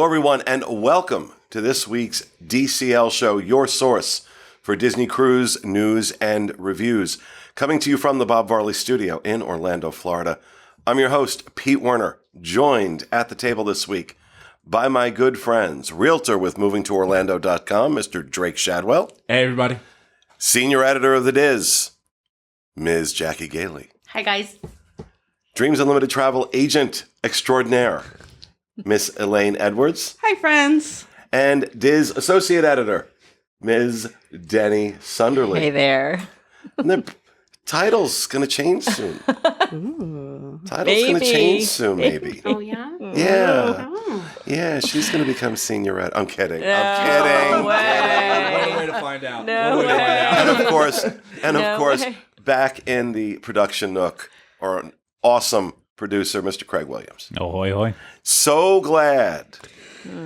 Hello, everyone, and welcome to this week's DCL Show, your source for Disney Cruise news and reviews. Coming to you from the Bob Varley Studio in Orlando, Florida. I'm your host, Pete Werner, joined at the table this week by my good friends, realtor with movingtoorlando.com, Mr. Drake Shadwell. Hey, everybody. Senior editor of the Diz, Ms. Jackie Gailey. Hi, guys. Dreams Unlimited travel agent extraordinaire, Miss Elaine Edwards. Hi, friends. And Diz associate editor, Ms. Denny Sunderland. Hey there. And the title's going to change soon. Ooh. Title's going to change soon, maybe. Oh, yeah? Yeah. Oh. Yeah, she's going to become senior editor. I'm kidding. No I'm kidding. way. What a way to find out. No What a way to way. find out. And of No course, way. back in the production nook, our an awesome producer, Mr. Craig Williams. Ahoy, hoy. So glad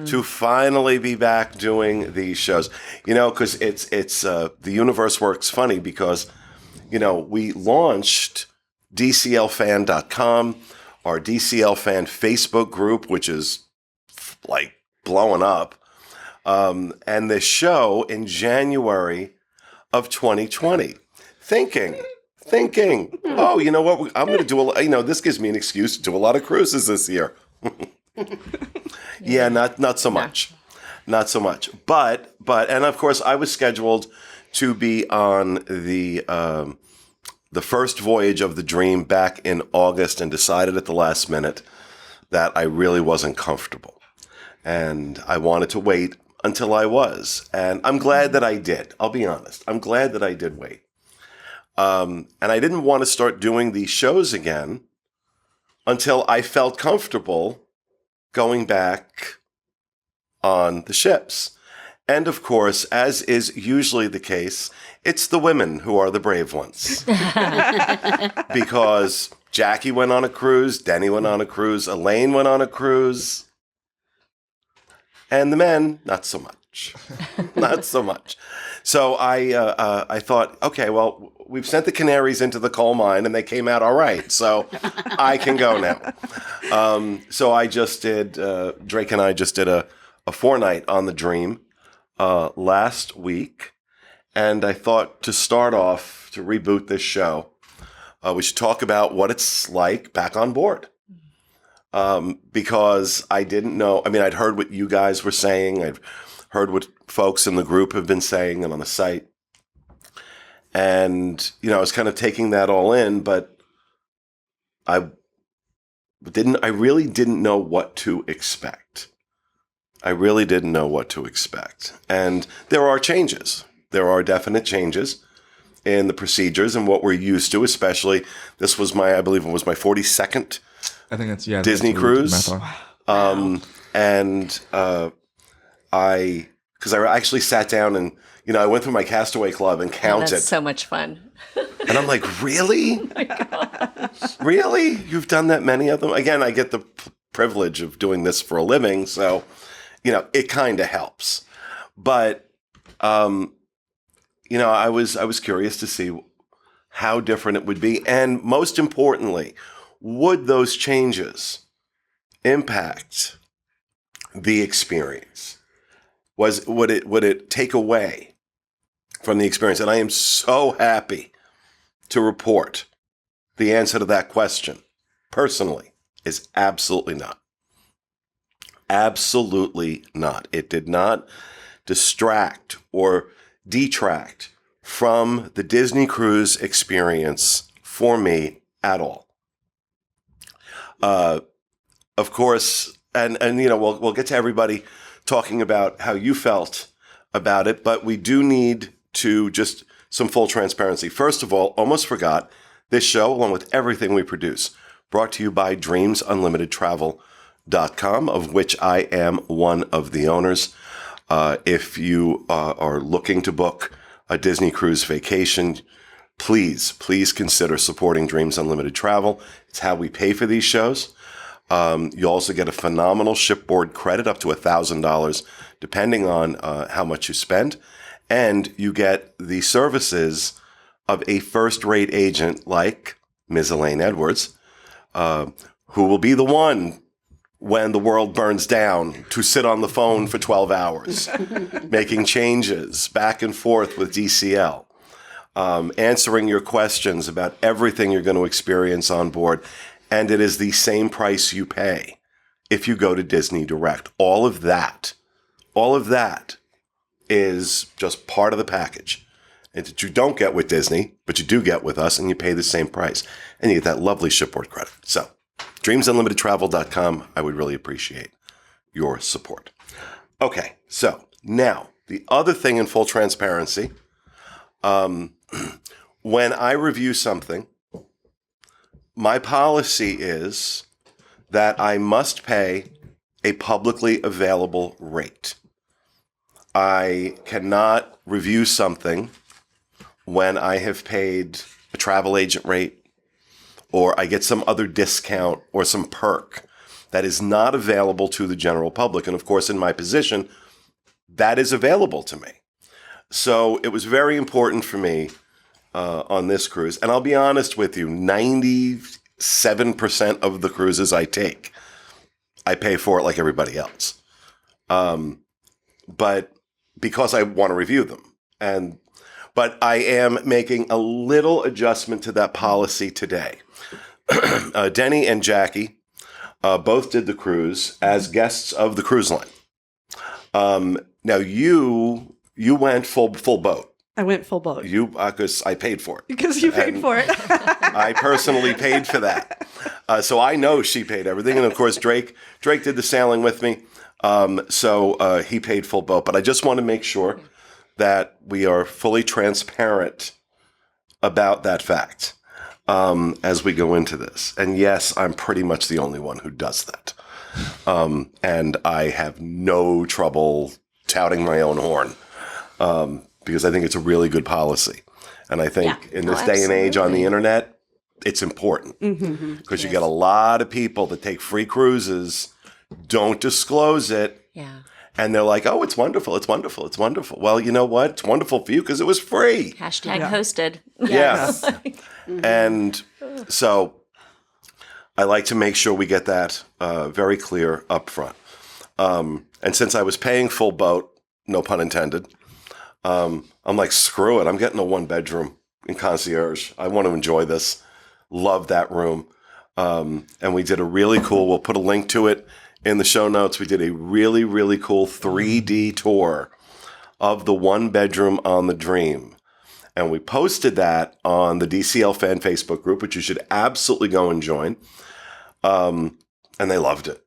to finally be back doing these shows. You know, because it's the universe works funny because, you know, we launched DCLfan.com, our DCL Fan Facebook group, which is like blowing up, and the show in January of 2020. Thinking, oh, you know what? I'm going to do this gives me an excuse to do a lot of cruises this year. Yeah, not so much. Not so much. But, and of course, I was scheduled to be on the first voyage of the Dream back in August and decided at the last minute that I really wasn't comfortable. And I wanted to wait until I was. And I'm glad that I did. I'll be honest. I'm glad that I did wait. And I didn't want to start doing these shows again until I felt comfortable going back on the ships. And of course, as is usually the case, it's the women who are the brave ones. Because Jackie went on a cruise, Denny went on a cruise, Elaine went on a cruise, and the men, not so much. Not so much. So I thought, okay, well, we've sent the canaries into the coal mine and they came out all right. So I can go now. So I just did, Drake and I just did a 4-night on the Dream last week. And I thought to start off, to reboot this show, we should talk about what it's like back on board. Because I didn't know, I mean, I'd heard what you guys were saying. I've heard what folks in the group have been saying and on the site. And, you know, I was kind of taking that all in, but I really didn't know what to expect. I really didn't know what to expect. And there are changes. There are definite changes in the procedures and what we're used to, especially this was I believe it was my 42nd I think that's, Disney that's cruise. Wow. Because I actually sat down and, you know, I went through my Castaway Club and counted. That's so much fun. And I'm like, really? Oh my gosh. Really? You've done that many of them? Again, I get the privilege of doing this for a living, so, you know, it kind of helps. But, you know, I was curious to see how different it would be. And most importantly, would those changes impact the experience? Would it take away from the experience? And I am so happy to report the answer to that question, personally, is absolutely not. Absolutely not. It did not distract or detract from the Disney cruise experience for me at all. Of course, and you know, we'll get to everybody talking about how you felt about it, but we do need to just some full transparency. First of all, almost forgot, this show, along with everything we produce, brought to you by DreamsUnlimitedTravel.com, of which I am one of the owners. If you are looking to book a Disney cruise vacation, please consider supporting Dreams Unlimited Travel. It's how we pay for these shows. You also get a phenomenal shipboard credit up to $1,000, depending on how much you spend. And you get the services of a first-rate agent like Ms. Elaine Edwards, who will be the one when the world burns down to sit on the phone for 12 hours, making changes back and forth with DCL, answering your questions about everything you're going to experience on board. And it is the same price you pay if you go to Disney Direct. All of that is just part of the package. And that you don't get with Disney, but you do get with us, and you pay the same price. And you get that lovely shipboard credit. So, dreamsunlimitedtravel.com, I would really appreciate your support. Okay, so now, the other thing in full transparency, when I review something, my policy is that I must pay a publicly available rate. I cannot review something when I have paid a travel agent rate or I get some other discount or some perk that is not available to the general public. And of course, in my position, that is available to me. So it was very important for me on this cruise. And I'll be honest with you, 97% of the cruises I take, I pay for it like everybody else. But because I want to review them. But I am making a little adjustment to that policy today. Denny and Jackie both did the cruise as guests of the cruise line. Now you went full boat. I went full boat. You because I paid for it. Because you paid for it. I personally paid for that. So I know she paid everything. And of course, Drake did the sailing with me. So he paid full boat. But I just want to make sure that we are fully transparent about that fact as we go into this. And yes, I'm pretty much the only one who does that. And I have no trouble touting my own horn because I think it's a really good policy. And I think in this day and age on the internet, it's important because you get a lot of people that take free cruises, don't disclose it. Yeah. And they're like, oh, it's wonderful. It's wonderful. It's wonderful. Well, you know what? It's wonderful for you because it was free. Hashtag hosted. Yes. And so I like to make sure we get that very clear up front. And since I was paying full boat, no pun intended, I'm like, screw it. I'm getting a 1-bedroom in concierge. I want to enjoy this. Love that room. And we did a really cool, we'll put a link to it in the show notes. We did a really, really cool 3D tour of the 1-bedroom on the Dream. And we posted that on the DCL fan Facebook group, which you should absolutely go and join. And they loved it.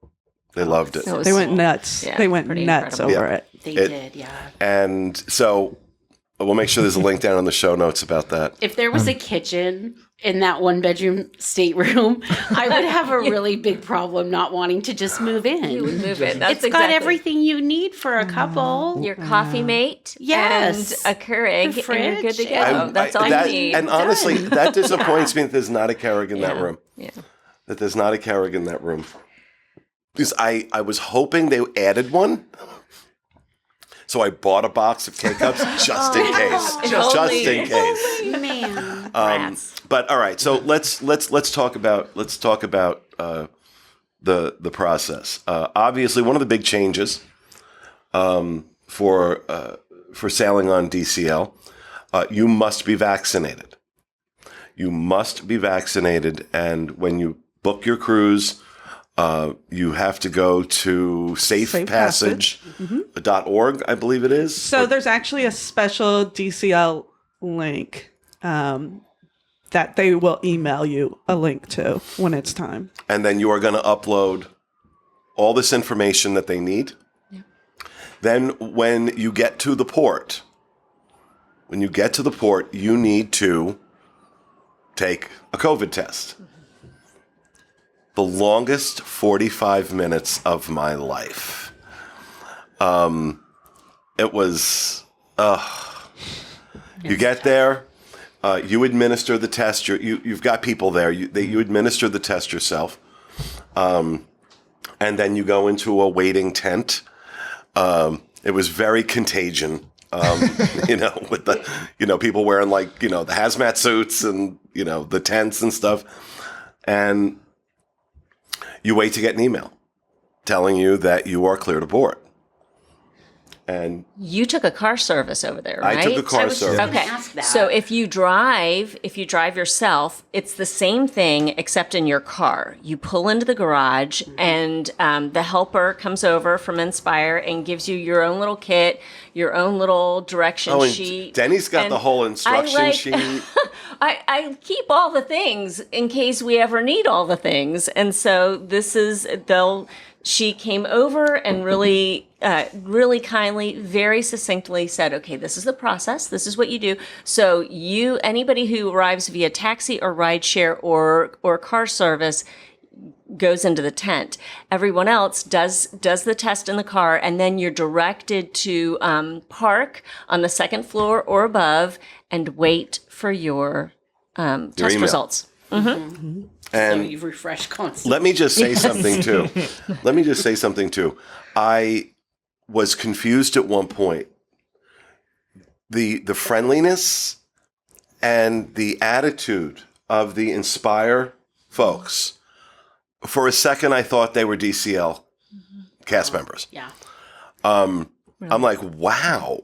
They loved it. They went nuts. Yeah, they went pretty nuts incredible. over it. They did, yeah. And so we'll make sure there's a link down in the show notes about that. If there was a kitchen in that 1-bedroom stateroom, I would have a really big problem not wanting to just move in. You would move it. That's It's got everything you need for a couple. Your coffee mate, Yes. and a Keurig, The and you're good to fridge, go. yeah. That's all you need. And honestly, that disappoints me that there's not a Keurig in that room. Yeah. That there's not a Keurig in that room. Because I was hoping they added one. So I bought a box of K-Cups just in case. Just in case. Man. But all right, so let's talk about the process. Obviously, one of the big changes for sailing on DCL, you must be vaccinated. You must be vaccinated, and when you book your cruise, you have to go to safepassage.org, I believe it is. So there's actually a special DCL link that they will email you a link to when it's time. And then you are going to upload all this information that they need. Yeah. Then when you get to the port, you need to take a COVID test. The longest 45 minutes of my life. It was, you get there, you administer the test. You've got people there. You administer the test yourself. And then you go into a waiting tent. It was very contagion, with the, people wearing the hazmat suits and, the tents and stuff. And you wait to get an email. telling you that you are clear to board. And You took a car service over there, right? I took a car service. gonna Okay. ask that. So if you drive yourself, it's the same thing except in your car. You pull into the garage and the helper comes over from Inspire and gives you your own little kit, your own little direction Oh, and sheet. Denny's got And the whole instruction I sheet. I keep all the things in case we ever need all the things. And so she came over and really kindly, very succinctly said, okay, this is the process. This is what you do. So anybody who arrives via taxi or rideshare or car service goes into the tent. Everyone else does the test in the car, and then you're directed to park on the second floor or above and wait for your test email. results. So And you've refreshed constantly. let me just say something too. I was confused at one point. The friendliness and the attitude of the Inspire folks. For a second, I thought they were DCL cast members. Yeah. I'm like, wow.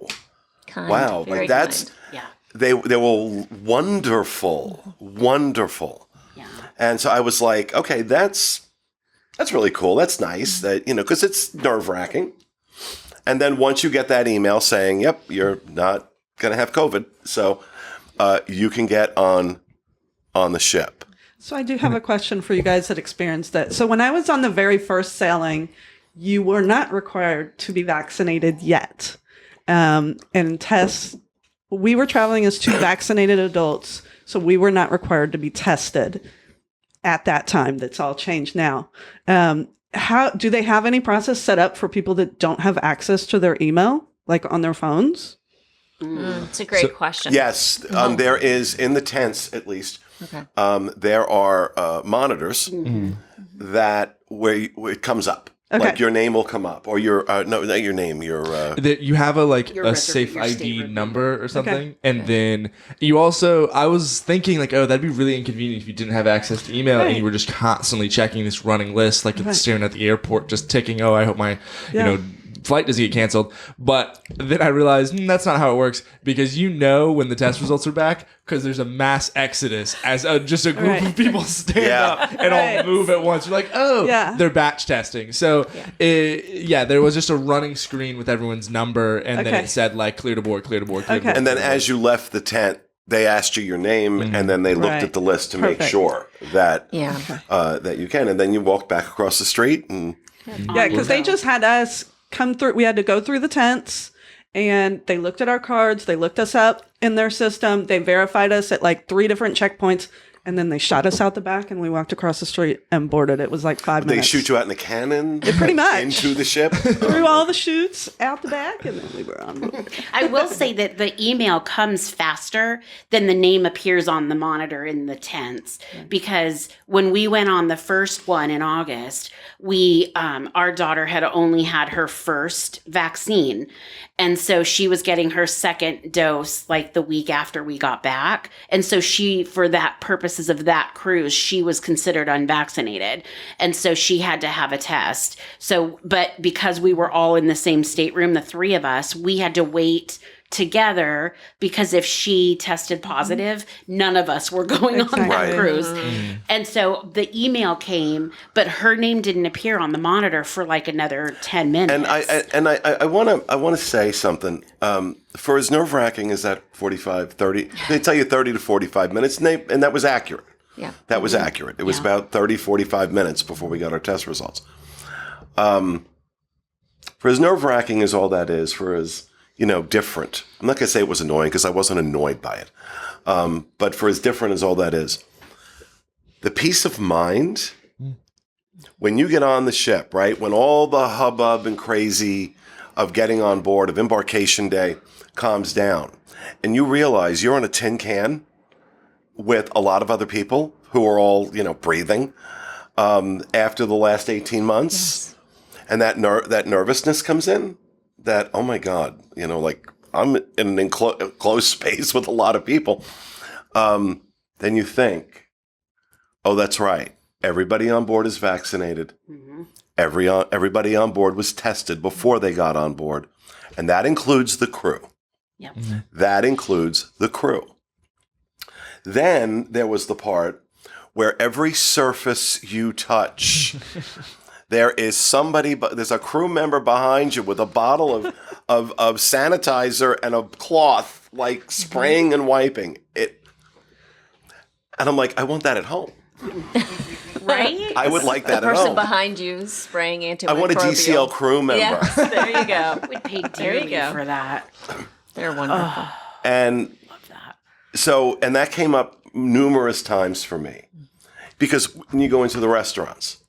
Kind, Wow. very Like that's, kind. Yeah. they were wonderful. Yeah. And so I was like, okay, that's really cool. That's nice that, because it's nerve wracking. And then once you get that email saying, yep, you're not going to have COVID, so you can get on the ship. So I do have a question for you guys that experienced that. So when I was on the very first sailing, you were not required to be vaccinated yet. And tests, we were traveling as 2 vaccinated adults, so we were not required to be tested at that time. That's all changed now. How do they have any process set up for people that don't have access to their email, like on their phones? It's a great question. Yes, there is, in the tents at least, Okay. there are monitors that where it comes up. Okay. Like your name will come up, or your no, not your name. Your That you have a safe your ID stateroom number or something, and then you also. I was thinking like, oh, that'd be really inconvenient if you didn't have access to email and you were just constantly checking this running list, like staring at the airport, just ticking. Oh, I hope my flight doesn't get canceled. But then I realized that's not how it works, because when the test results are back, because there's a mass exodus as just a group of people stand up and all move at once. You're like, oh, they're batch testing. So there was just a running screen with everyone's number, and then it said like clear to board, clear to board, clear to board. and then as you left the tent, they asked you your name, and then they looked at the list to make sure that that you can, and then you walk back across the street and Yeah, because they just had us come through. We had to go through the tents, and they looked at our cards. They looked us up in their system. They verified us at like 3 different checkpoints, and then they shot us out the back, and we walked across the street and boarded. It was like 5 they minutes. shoot you out in a cannon, pretty much. into the ship. Through all the chutes out the back, and then we were on board. I will say that the email comes faster than the name appears on the monitor in the tents, because when we went on the first one in August, our daughter had only had her first vaccine, and so she was getting her second dose like the week after we got back, and so for that purposes of that cruise, she was considered unvaccinated, and so she had to have a test. So, but because we were all in the same stateroom, the 3 of us, we had to wait together, because if she tested positive, none of us were going on that Right. cruise. And so the email came, but her name didn't appear on the monitor for like another 10 minutes. And I want to say something. For as nerve wracking as that 30, they tell you 30 to 45 minutes, and that was accurate. Yeah. That was accurate. It was about 30, 45 minutes before we got our test results. For as nerve wracking as all that is, for as different. I'm not going to say it was annoying, because I wasn't annoyed by it. But for as different as all that is, the peace of mind when you get on the ship, right? When all the hubbub and crazy of getting on board, of embarkation day, calms down, and you realize you're on a tin can with a lot of other people who are all, breathing after the last 18 months, and that nervousness comes in. That, oh my God, like I'm in an enclosed space with a lot of people. Then you think, oh, that's right. Everybody on board is vaccinated. Everybody on board was tested before they got on board, and that includes the crew. Yep. That includes the crew. Then there was the part where every surface you touch, there's a crew member behind you with a bottle of sanitizer and a cloth, like spraying and wiping it. And I'm like, I want that at home. Right? I would like that The at person home. behind you spraying antimicrobial. I want a DCL crew member. Yes, there you go. We'd pay There you dearly go. for that. They're wonderful. And Love that. so, and that came up numerous times for me, because when you go into the restaurants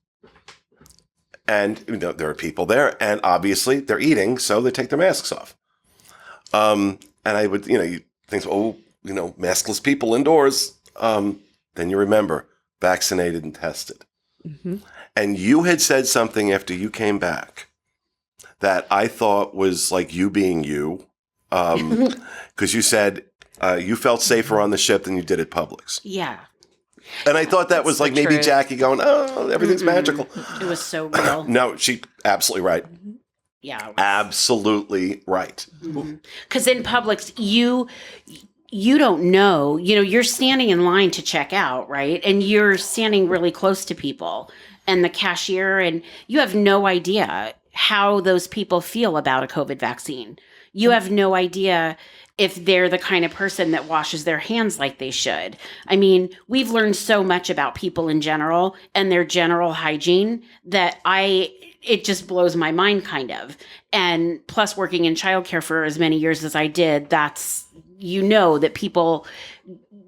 and there are people there, and obviously they're eating, so they take their masks off. And I would, you think, maskless people indoors. Then you remember, vaccinated and tested. Mm-hmm. And you had said something after you came back that I thought was like you being you, because you said you felt safer on the ship than you did at Publix. Yeah. And I thought that was like maybe truth. Jackie going, oh, everything's magical. It was so real. No, she absolutely right. Yeah. Absolutely right. Because in Publix, you don't know, you're standing in line to check out, right? And you're standing really close to people and the cashier, and you have no idea how those people feel about a COVID vaccine. You have no idea if they're the kind of person that washes their hands like they should. I mean, we've learned so much about people in general and their general hygiene that it just blows my mind kind of. And plus working in childcare for as many years as I did, that's, that people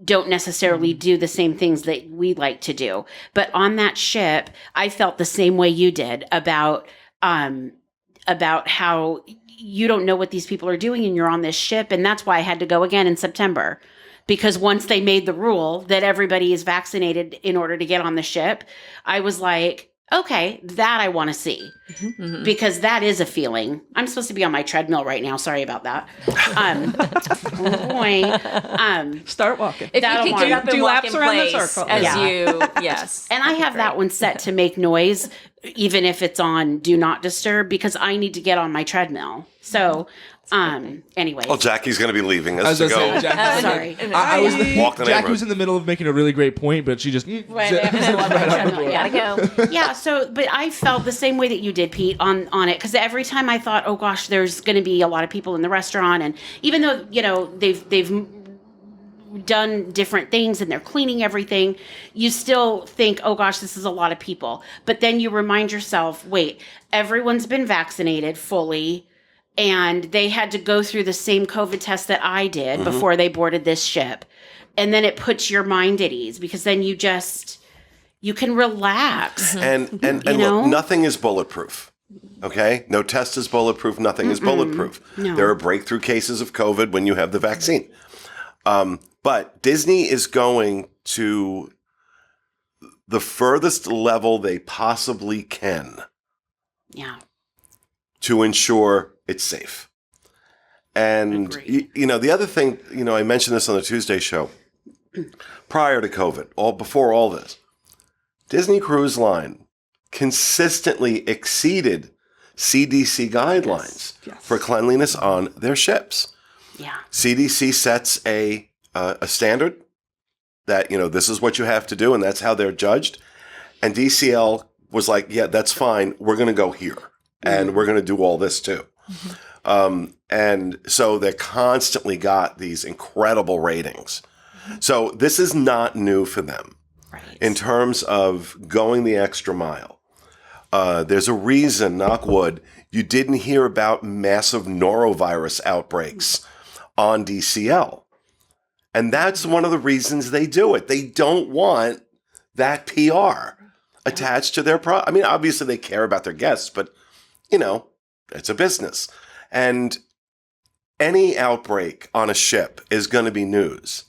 don't necessarily do the same things that we like to do. But on that ship, I felt the same way you did about how you don't know what these people are doing and you're on this ship. And that's why I had to go again in September, because once they made the rule that everybody is vaccinated in order to get on the ship, I was like, okay, that I want to see, because that is a feeling. I'm supposed to be on my treadmill right now. Sorry about that. Start walking. If That'll you could get want- up and do walk laps in around the place circle. as Yeah. yes. And I have that one set to make noise, even if it's on Do Not Disturb, because I need to get on my treadmill. So, anyway. Well, Jackie's going to be leaving I us was to gonna go. say, Jack, Sorry. I was Walk the Jackie neighborhood. was in the middle of making a really great point, but she just Right, gotta go. Yeah, but I felt the same way that you did, Pete, on it, because every time I thought, oh gosh, there's going to be a lot of people in the restaurant, and even though they've done different things and they're cleaning everything, you still think, oh gosh, this is a lot of people. But then you remind yourself, wait, everyone's been vaccinated fully, and they had to go through the same COVID test that I did before they boarded this ship. And then it puts your mind at ease, because then you can relax. And You know? look, nothing is bulletproof. Okay? No test is bulletproof. Nothing is bulletproof. No. There are breakthrough cases of COVID when you have the vaccine. But Disney is going to the furthest level they possibly can Yeah. to ensure it's safe. And, Agreed. the other thing, I mentioned this on the Tuesday show, prior to COVID, before all this, Disney Cruise Line consistently exceeded CDC guidelines Yes. for cleanliness on their ships. Yeah. CDC sets a standard that, this is what you have to do, and that's how they're judged. And DCL was like, yeah, that's fine. We're going to go here, and we're going to do all this too. And so they constantly got these incredible ratings. So this is not new for them Right. in terms of going the extra mile. There's a reason, knock wood, you didn't hear about massive norovirus outbreaks on DCL. And that's one of the reasons they do it. They don't want that PR attached to their product. I mean, obviously they care about their guests, but, it's a business. And any outbreak on a ship is going to be news.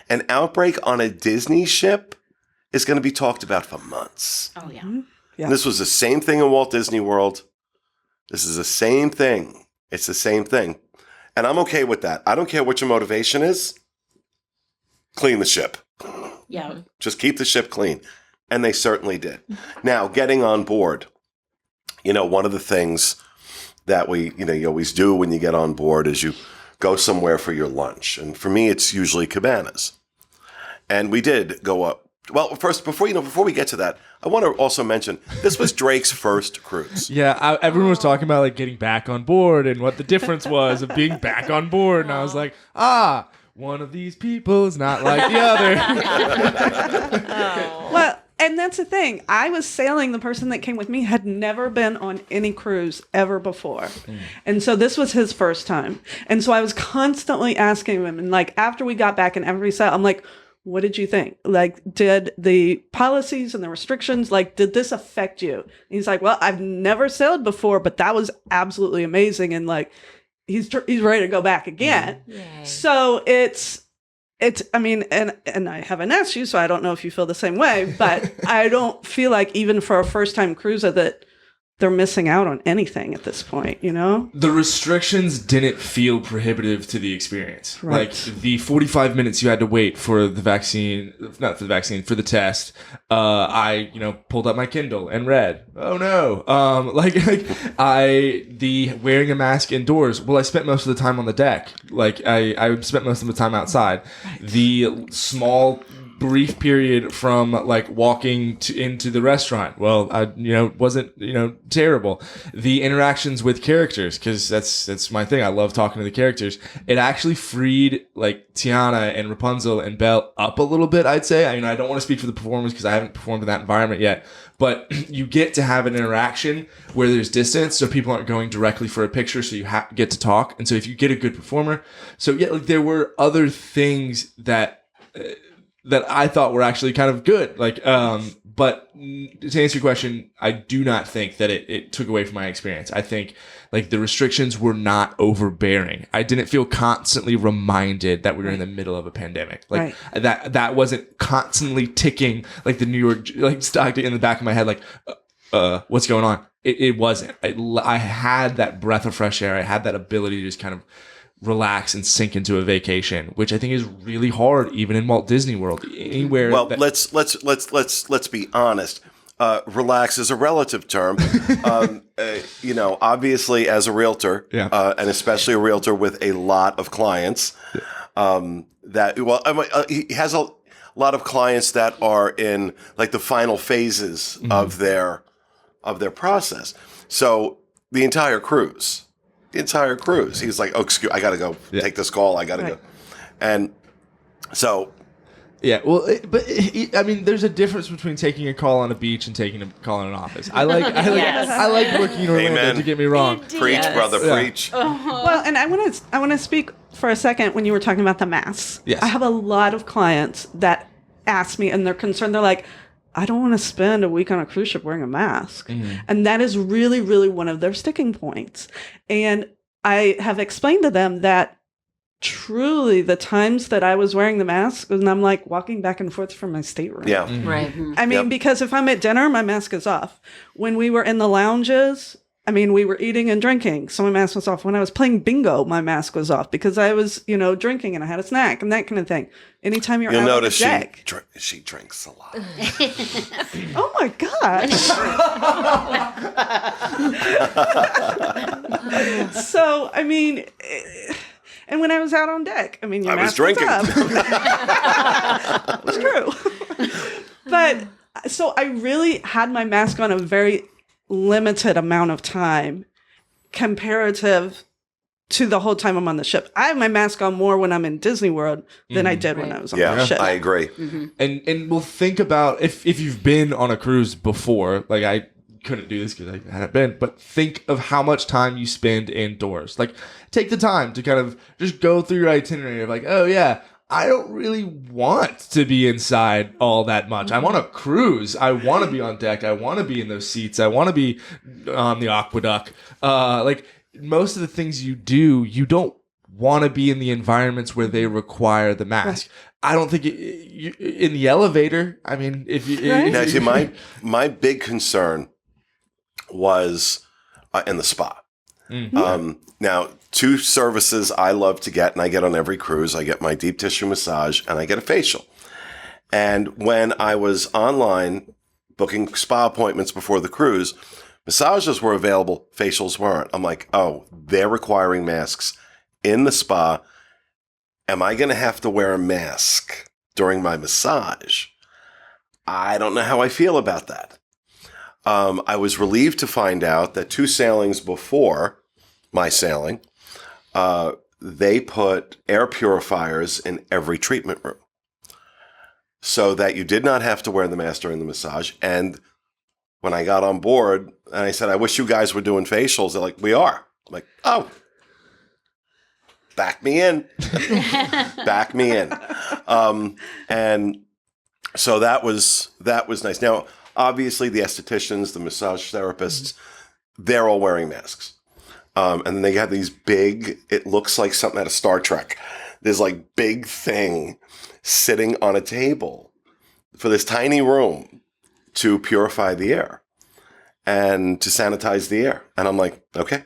An outbreak on a Disney ship is going to be talked about for months. Oh, yeah. Yeah. And this was the same thing in Walt Disney World. This is the same thing. It's the same thing. And I'm okay with that. I don't care what your motivation is. Clean the ship. Yeah. Just keep the ship clean. And they certainly did. Now, getting on board. one of the things that you always do when you get on board is you go somewhere for your lunch. And for me, it's usually Cabanas. And we did go up. Well, first, before we get to that, I want to also mention this was Drake's first cruise. Yeah, everyone was talking about like getting back on board and what the difference was of being back on board, and I was like, one of these people is not like the other. Well, and that's the thing. I was sailing. The person that came with me had never been on any cruise ever before. And so this was his first time. And so I was constantly asking him. And like after we got back in every sail, I'm like, what did you think? Like, did the policies and the restrictions, like, did this affect you? And he's like, well, I've never sailed before, but that was absolutely amazing. And like, he's ready to go back again. So it's, I mean, and I haven't asked you, so I don't know if you feel the same way, but I don't feel like even for a first time cruiser that they're missing out on anything at this point, The restrictions didn't feel prohibitive to the experience. Right. Like the 45 minutes you had to wait for the vaccine, not for the vaccine, for the test. I, pulled up my Kindle and read. Oh no. The wearing a mask indoors. Well, I spent most of the time on the deck. Like I spent most of the time outside. The small brief period from like walking into the restaurant. Well, I wasn't terrible. The interactions with characters, because that's my thing. I love talking to the characters. It actually freed like Tiana and Rapunzel and Belle up a little bit. I'd say. I mean, I don't want to speak for the performers because I haven't performed in that environment yet. But you get to have an interaction where there's distance, so people aren't going directly for a picture, so you get to talk. And so if you get a good performer, so yeah, like there were other things that I thought were actually kind of good. Like, but to answer your question, I do not think that it took away from my experience. I think like the restrictions were not overbearing. I didn't feel constantly reminded that we were in the middle of a pandemic. Like that wasn't constantly ticking like the New York, like Stockton in the back of my head, like, what's going on? It wasn't. I had that breath of fresh air. I had that ability to just kind of relax and sink into a vacation, which I think is really hard, even in Walt Disney World. Anywhere. Well, let's be honest. Relax is a relative term. Obviously, as a realtor, and especially a realtor with a lot of clients, he has a lot of clients that are in like the final phases of their process. So the entire cruise. He's like, oh, excuse, I got to go take this call. I got to go. And so. Yeah, well, I mean, there's a difference between taking a call on a beach and taking a call in an office. I like working in Orlando. Amen. To get me wrong. Preach, brother, preach. Well, and I want to speak for a second when you were talking about the masks. Yes. I have a lot of clients that ask me, and they're concerned. They're like, I don't want to spend a week on a cruise ship wearing a mask. And that is really, really one of their sticking points. And I have explained to them that truly the times that I was wearing the mask, and I'm like walking back and forth from my stateroom. Yeah. Right. I mean, because if I'm at dinner, my mask is off. When we were in the lounges, I mean, we were eating and drinking, so my mask was off. When I was playing bingo, my mask was off because I was, drinking and I had a snack and that kind of thing. Anytime you'll out notice on the deck. she drinks a lot. Oh my gosh. So, I mean, and when I was out on deck, I mean, your I was mask drinking. It's true. But so I really had my mask on a very limited amount of time comparative to the whole time I'm on the ship. I have my mask on more when I'm in Disney World than I did when I was on the ship. I agree. And we'll think about if you've been on a cruise before, like I couldn't do this because I hadn't been, but think of how much time you spend indoors. Like take the time to kind of just go through your itinerary of like, oh yeah, I don't really want to be inside all that much. I want to cruise. I want to be on deck. I want to be in those seats. I want to be on the aqueduct. Like most of the things you do, you don't want to be in the environments where they require the mask. I don't think in the elevator. I mean, if you now, see, my big concern was in the spa. Now, two services I love to get, and I get on every cruise. I get my deep tissue massage, and I get a facial. And when I was online booking spa appointments before the cruise, Massages were available, facials weren't. I'm like, oh, they're requiring masks in the spa. Am I going to have to wear a mask during my massage? I don't know how I feel about that. I was relieved to find out that 2 sailings before my sailing, they put air purifiers in every treatment room so that you did not have to wear the mask during the massage. And when I got on board and I said, I wish you guys were doing facials, they're like, we are. I'm like, oh, back me in. Back me in. And so that was nice. Now, obviously, the estheticians, the massage therapists, they're all wearing masks. And then they have these big, it looks like something out of Star Trek. There's like big thing sitting on a table for this tiny room to purify the air and to sanitize the air. And I'm like, okay,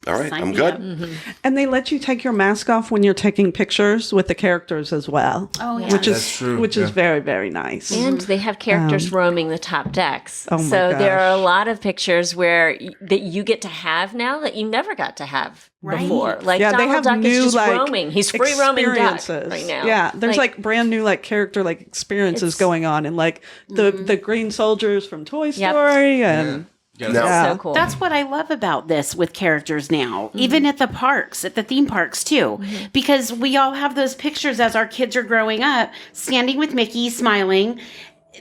all right, I'm good. And they let you take your mask off when you're taking pictures with the characters as well. Oh, yeah. Which is That's true, which yeah. is very, very nice. And they have characters roaming the top decks. Oh my so there are a gosh. lot of pictures where that you get to have now that you never got to have before. Like Yeah, they Donald have Duck new, is just like, roaming. He's free roaming duck experiences. right now. Yeah, there's like brand new like character like experiences It's- going on, and like the green soldiers from Toy Yep. Story, and Now- Yeah. So cool. That's what I love about this with characters now, even at the parks, at the theme parks too, because we all have those pictures as our kids are growing up, standing with Mickey, smiling.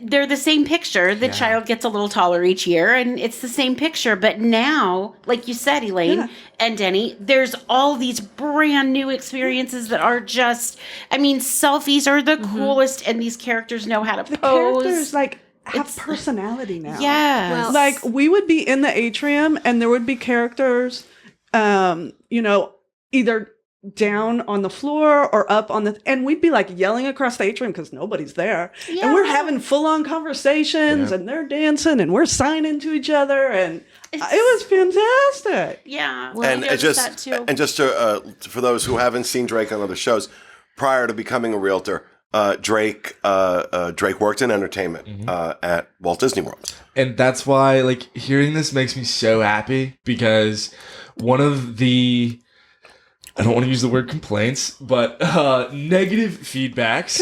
They're the same picture. The child gets a little taller each year, and it's the same picture. But now, like you said, Elaine and Denny, there's all these brand new experiences that are just, I mean, selfies are the coolest, and these characters know how to the pose. characters like have It's- personality now. Yes. Well, Like we would be in the atrium and there would be characters, either down on the floor or up on the, and we'd be like yelling across the atrium because nobody's there. And we're Yeah. having full on conversations and they're dancing and we're signing to each other. And it was fantastic. Yeah. And I it noticed just that too. and just to, for those who haven't seen Drake on other shows, prior to becoming a realtor, Drake worked in entertainment at Walt Disney World. And that's why, like, hearing this makes me so happy because one of the, I don't want to use the word complaints, but negative feedbacks,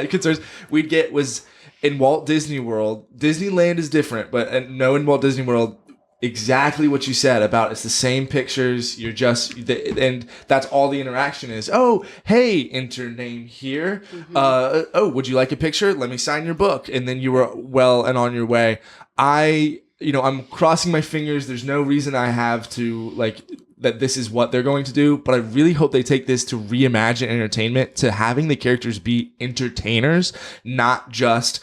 concerns we'd get was in Walt Disney World. Disneyland is different, but in Walt Disney World, exactly what you said about it's the same pictures. You're just, and that's all the interaction is. Oh, hey, enter name here. Oh, would you like a picture? Let me sign your book. And then you were well and on your way. I'm crossing my fingers. There's no reason I have to that this is what they're going to do, but I really hope they take this to reimagine entertainment, to having the characters be entertainers, not just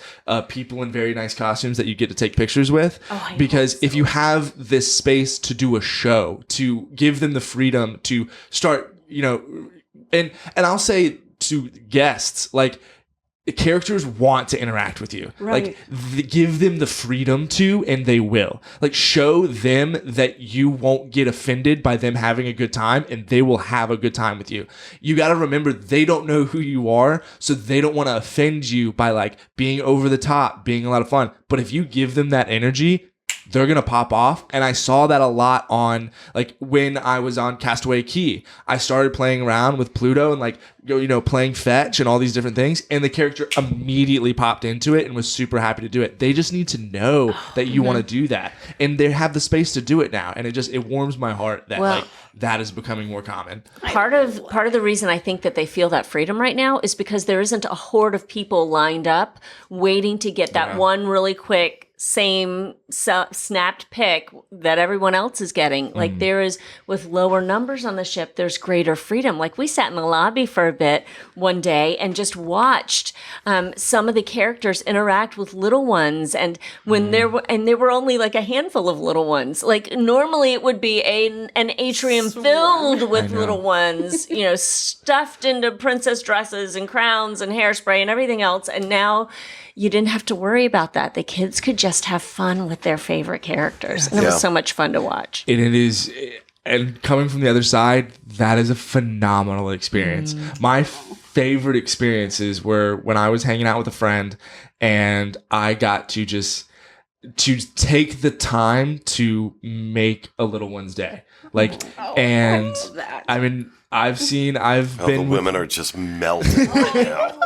people in very nice costumes that you get to take pictures with. Because if you have this space to do a show, to give them the freedom to start, and I'll say to guests, like, the characters want to interact with you. Right. Like, give them the freedom to, and they will. Like, show them that you won't get offended by them having a good time, and they will have a good time with you. You got to remember, they don't know who you are, so they don't want to offend you by, like, being over the top, being a lot of fun. But if you give them that energy, they're going to pop off. And I saw that a lot on, like, when I was on Castaway Key. I started playing around with Pluto and, like, playing fetch and all these different things. And the character immediately popped into it and was super happy to do it. They just need to know that you want to do that. And they have the space to do it now. And it warms my heart that, that is becoming more common. Part of the reason I think that they feel that freedom right now is because there isn't a horde of people lined up waiting to get that one really quick same snapped pic that everyone else is getting. Like, there is, with lower numbers on the ship, there's greater freedom. Like, we sat in the lobby for a bit one day and just watched some of the characters interact with little ones. And when there were only like a handful of little ones. Like, normally it would be an atrium filled with little ones, stuffed into princess dresses and crowns and hairspray and everything else. And now you didn't have to worry about that. The kids could just have fun with their favorite characters. And it was so much fun to watch. And it is, and coming from the other side, that is a phenomenal experience. My favorite experiences were when I was hanging out with a friend and I got to just to take the time to make a little one's day. Like, and I mean, I've Oh, been the with women are just melting right now.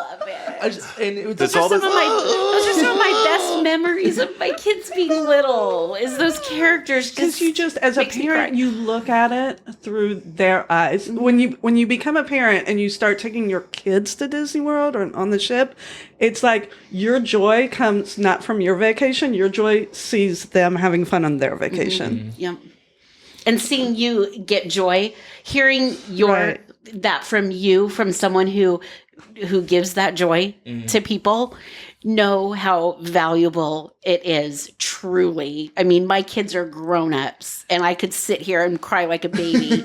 and it was There's Those all are this. some of my best memories of my kids being little. Is those characters? Because you just, as a makes me parent, cry. you look at it through their eyes. When you become a parent and you start taking your kids to Disney World or on the ship, it's like your joy comes not from your vacation. Your joy sees them having fun on their vacation. Yep. And seeing you get joy, hearing Right. that from someone who gives that joy to people, know how valuable it is, truly. I mean, my kids are grown-ups, and I could sit here and cry like a baby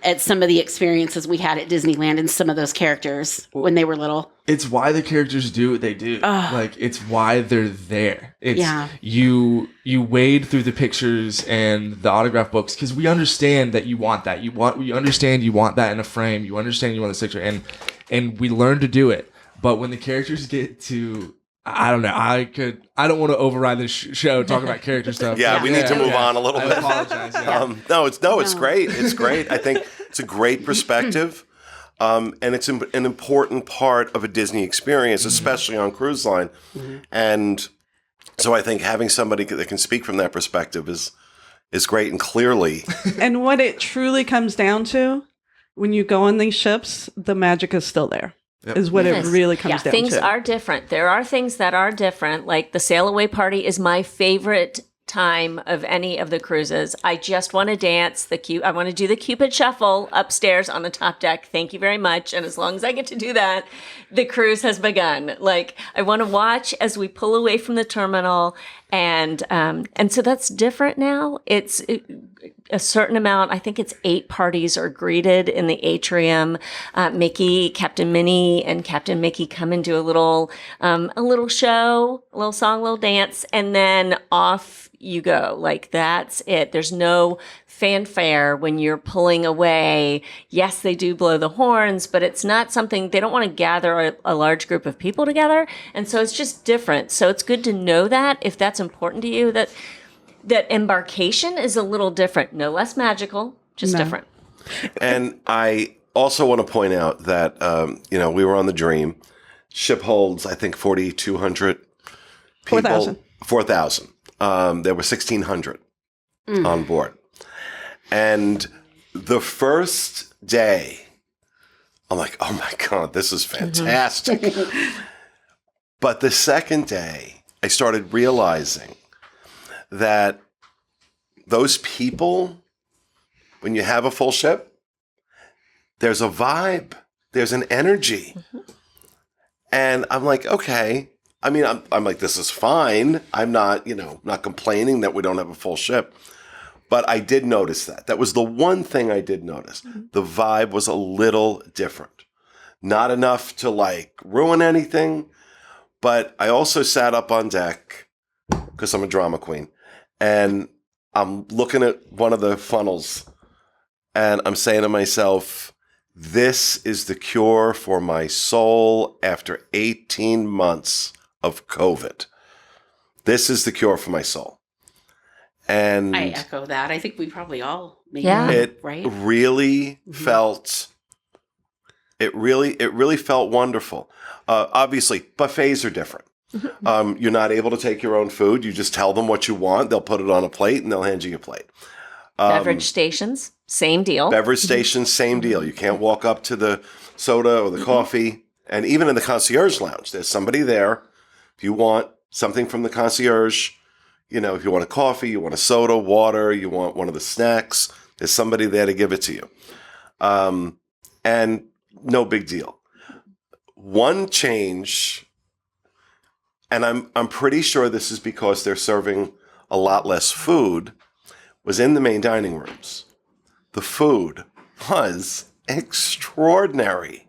at some of the experiences we had at Disneyland and some of those characters when they were little. it's why the characters do what they do. Like, it's why they're there. It's you wade through the pictures and the autograph books because we understand that you want that. We understand you want that in a frame. You understand you want the picture, and we learn to do it. But when the characters get to, I don't know, I don't want to override this show talking about character stuff. Yeah, we need to move on a little bit. I apologize. Yeah. It's great. It's great. I think it's a great perspective. And it's an important part of a Disney experience, especially on cruise line. And so I think having somebody that can speak from that perspective is great and clearly. And what it truly comes down to, when you go on these ships, the magic is still there. Is what Yes. it really comes down Things to. are different. There are things that are different. Like the sail away party is my favorite time of any of the cruises. I just want to dance I want to do the Cupid shuffle upstairs on the top deck. Thank you very much. And as long as I get to do that, the cruise has begun. Like, I want to watch as we pull away from the terminal, and so that's different now. It's a certain amount. I think it's 8 parties are greeted in the atrium. Mickey, Captain Minnie, and Captain Mickey come and do a little show, a little song, a little dance, and then off you go. Like, that's it. There's no fanfare when you're pulling away. Yes, they do blow the horns, but it's not something, they don't want to gather a large group of people together. And so it's just different. So it's good to know that, if that's important to you, that embarkation is a little different. No less magical, just different. And I also want to point out that, we were on the Dream. Ship holds, I think, 4,200 people. 4,000. 4,000. There were 1,600 on board. And the first day, I'm like, oh my God, this is fantastic. But the second day, I started realizing that those people, when you have a full ship, there's a vibe, there's an energy. And I'm like, okay. I mean, I'm like, this is fine. I'm not, not complaining that we don't have a full ship. But I did notice that. That was the one thing I did notice. The vibe was a little different. Not enough to ruin anything. But I also sat up on deck because I'm a drama queen. And I'm looking at one of the funnels and I'm saying to myself, this is the cure for my soul after 18 months of COVID. This is the cure for my soul. And I echo that. I think we probably all maybe it right? really felt, it really felt wonderful. Obviously, buffets are different. You're not able to take your own food. You just tell them what you want. They'll put it on a plate and they'll hand you a plate. Beverage stations, same deal. Beverage stations, same deal. You can't walk up to the soda or the coffee. And even in the concierge lounge, there's somebody there. If you want something from the concierge, if you want a coffee, you want a soda, water, you want one of the snacks, there's somebody there to give it to you. And no big deal. One change, and I'm pretty sure this is because they're serving a lot less food, was in the main dining rooms. The food was extraordinary.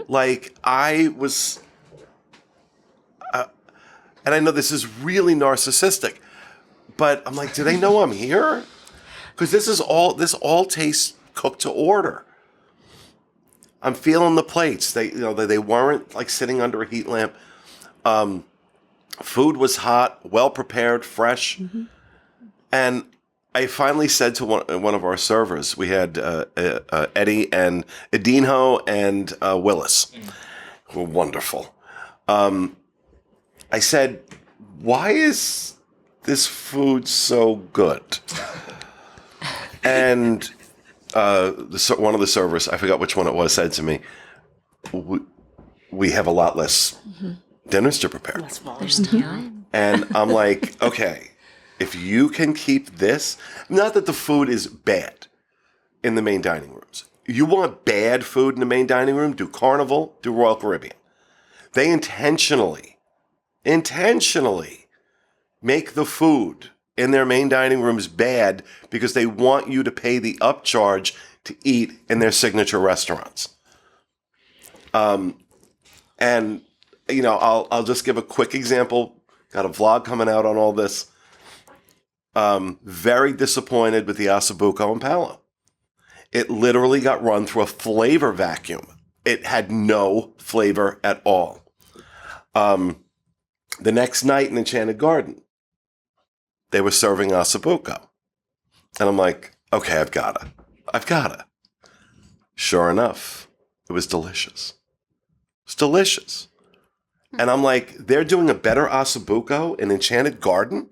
Like, I was, and I know this is really narcissistic, but I'm like, do they know I'm here? Because this all tastes cooked to order. I'm feeling the plates. They weren't sitting under a heat lamp. Food was hot, well prepared, fresh. And I finally said to one of our servers, we had Eddie and Edinho and Willis, who were wonderful. I said, why is this food so good? And one of the servers, I forgot which one it was, said to me, we have a lot less dinners to prepare. There's time. And I'm like, okay, if you can keep this, not that the food is bad in the main dining rooms. You want bad food in the main dining room? Do Carnival, do Royal Caribbean. They intentionally make the food in their main dining rooms bad because they want you to pay the upcharge to eat in their signature restaurants. And, you know, I'll just give a quick example. Got a vlog coming out on all this. Very disappointed with the Ossobuco in Palo. It literally got run through a flavor vacuum. It had no flavor at all. The next night in Enchanted Garden, they were serving Ossobuco. And I'm like, okay, I've got to. Sure enough, it was delicious. It's delicious. And I'm like, they're doing a better Ossobuco in Enchanted Garden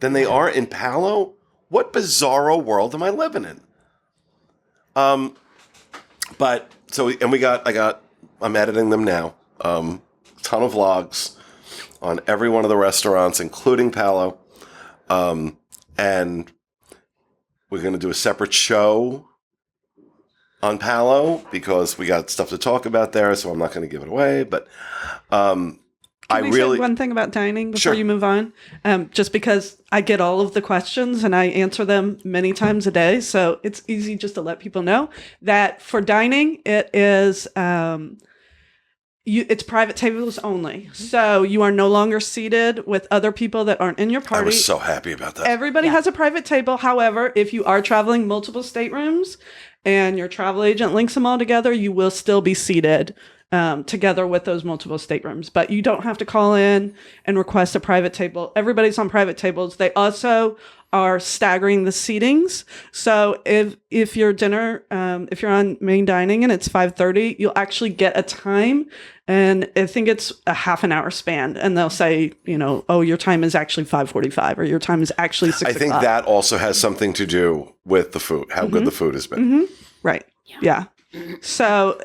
than they are in Palo? What bizarro world am I living in? I'm editing them now. Ton of vlogs on every one of the restaurants, including Palo. And we're going to do a separate show on Palo because we got stuff to talk about there, so I'm not going to give it away. But Can I say one thing about dining before you move on? Just because I get all of the questions and I answer them many times a day, so it's easy just to let people know that for dining, it is it's private tables only. So you are no longer seated with other people that aren't in your party. I was so happy about that. Everybody has a private table. However, if you are traveling multiple staterooms and your travel agent links them all together, you will still be seated together with those multiple staterooms. But you don't have to call in and request a private table. Everybody's on private tables. They also are staggering the seatings. So if your dinner, if you're on main dining and it's 5:30, you'll actually get a time, and I think it's a half an hour span. And they'll say, you know, oh, your time is actually 5:45, or your time is actually 6 I think that also has something to do with the food, how good the food has been. Right. Yeah. So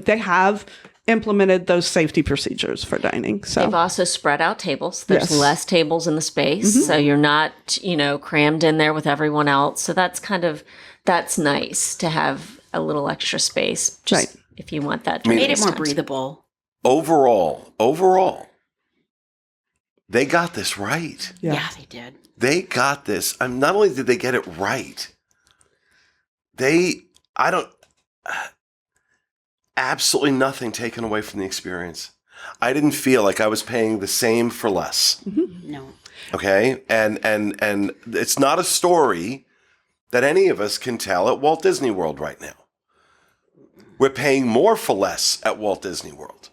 they have implemented those safety procedures for dining. So They've also spread out tables. There's less tables in the space, so you're not, you know, crammed in there with everyone else. So that's nice to have a little extra space, just if you want that. Made it more breathable. Overall, they got this right. Yeah, they did. They got this. Not only did they get it right, absolutely nothing taken away from the experience. I didn't feel like I was paying the same for less. No. Okay? And it's not a story that any of us can tell at Walt Disney World right now. We're paying more for less at Walt Disney World.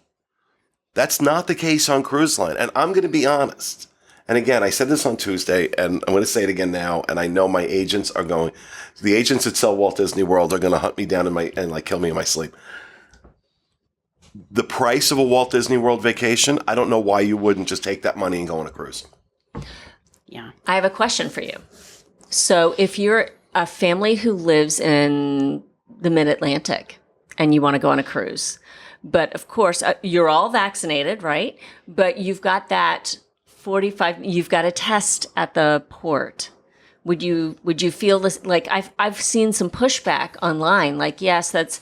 That's not the case on cruise line. And I'm going to be honest. And again, I said this on Tuesday, and I'm going to say it again now. And I know my agents are going. The agents that sell Walt Disney World are going to hunt me down and kill me in my sleep. The price of a Walt Disney World vacation, I don't know why you wouldn't just take that money and go on a cruise. Yeah. I have a question for you. So if you're a family who lives in the mid-Atlantic and you want to go on a cruise, but of course you're all vaccinated, right? But you've got that you've got a test at the port. Would you feel this? Like I've seen some pushback online. Like, yes, that's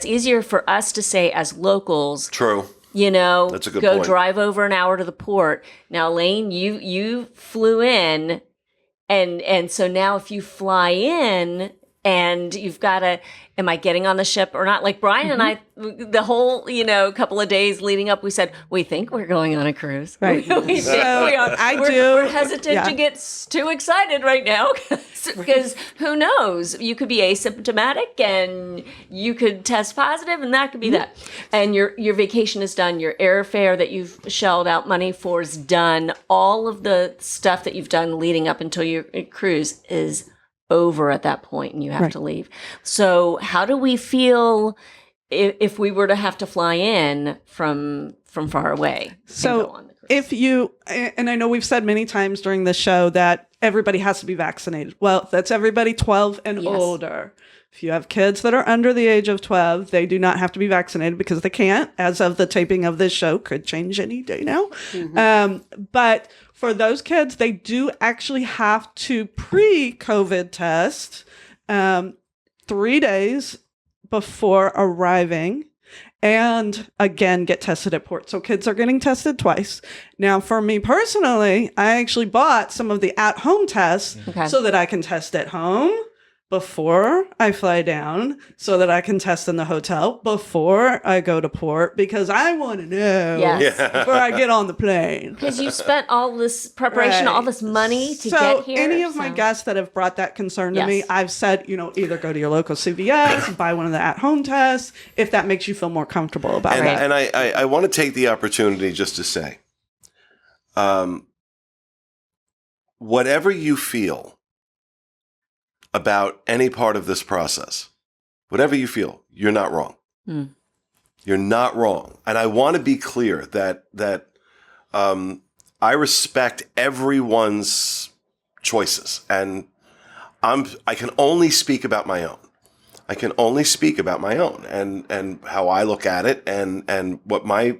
easier for us to say as locals. True. You know, that's a good go point. Drive over an hour to the port. Now, Lane, you flew in, and so now if you fly in and you've got to, am I getting on the ship or not? Like Brian and I, the whole, couple of days leading up, we said, we think we're going on a cruise. Right. We think we are. We're hesitant to get too excited right now because who knows? You could be asymptomatic and you could test positive and that could be that. And your vacation is done. Your airfare that you've shelled out money for is done. All of the stuff that you've done leading up until your cruise is over at that point and you have to leave. So how do we feel if we were to have to fly in from far away? So if you, and I know we've said many times during this show that everybody has to be vaccinated. Well, that's everybody 12 and older. If you have kids that are under the age of 12, they do not have to be vaccinated because they can't. As of the taping of this show, could change any day now. But for those kids, they do actually have to pre-COVID test 3 days before arriving and again get tested at port. So kids are getting tested twice. Now, for me personally, I actually bought some of the at-home tests so that I can test at home before I fly down so that I can test in the hotel before I go to port because I want to know before I get on the plane. Because you spent all this preparation, all this money to get here. Any of my guests that have brought that concern to me, I've said, either go to your local CVS, buy one of the at-home tests, if that makes you feel more comfortable about it. And I want to take the opportunity just to say, whatever you feel about any part of this process, whatever you feel, you're not wrong. You're not wrong. And I want to be clear that I respect everyone's choices. And I can only speak about my own. And how I look at it and what my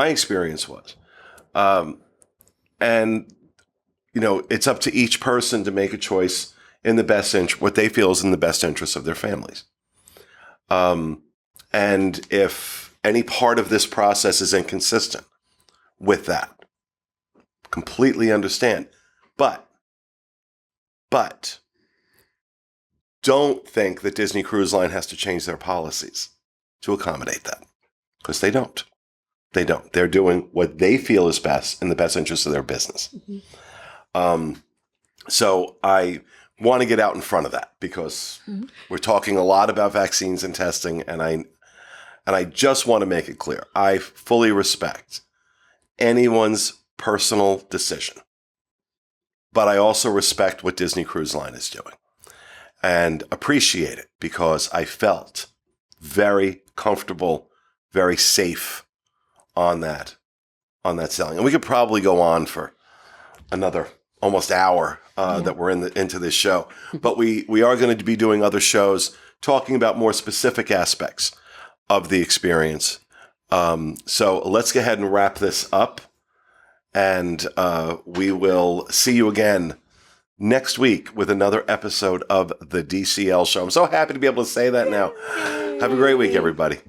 experience was. And it's up to each person to make a choice in the best interest, what they feel is in the best interest of their families. And if any part of this process is inconsistent with that, completely understand. But don't think that Disney Cruise Line has to change their policies to accommodate that, because they don't. They don't. They're doing what they feel is best in the best interest of their business. So I want to get out in front of that because we're talking a lot about vaccines and testing, and I just want to make it clear. I fully respect anyone's personal decision, but I also respect what Disney Cruise Line is doing and appreciate it because I felt very comfortable, very safe on that sailing. And we could probably go on for another almost hour that we're into this show. But we are going to be doing other shows talking about more specific aspects of the experience. So let's go ahead and wrap this up. And we will see you again next week with another episode of the DCL Show. I'm so happy to be able to say that now. Have a great week, everybody.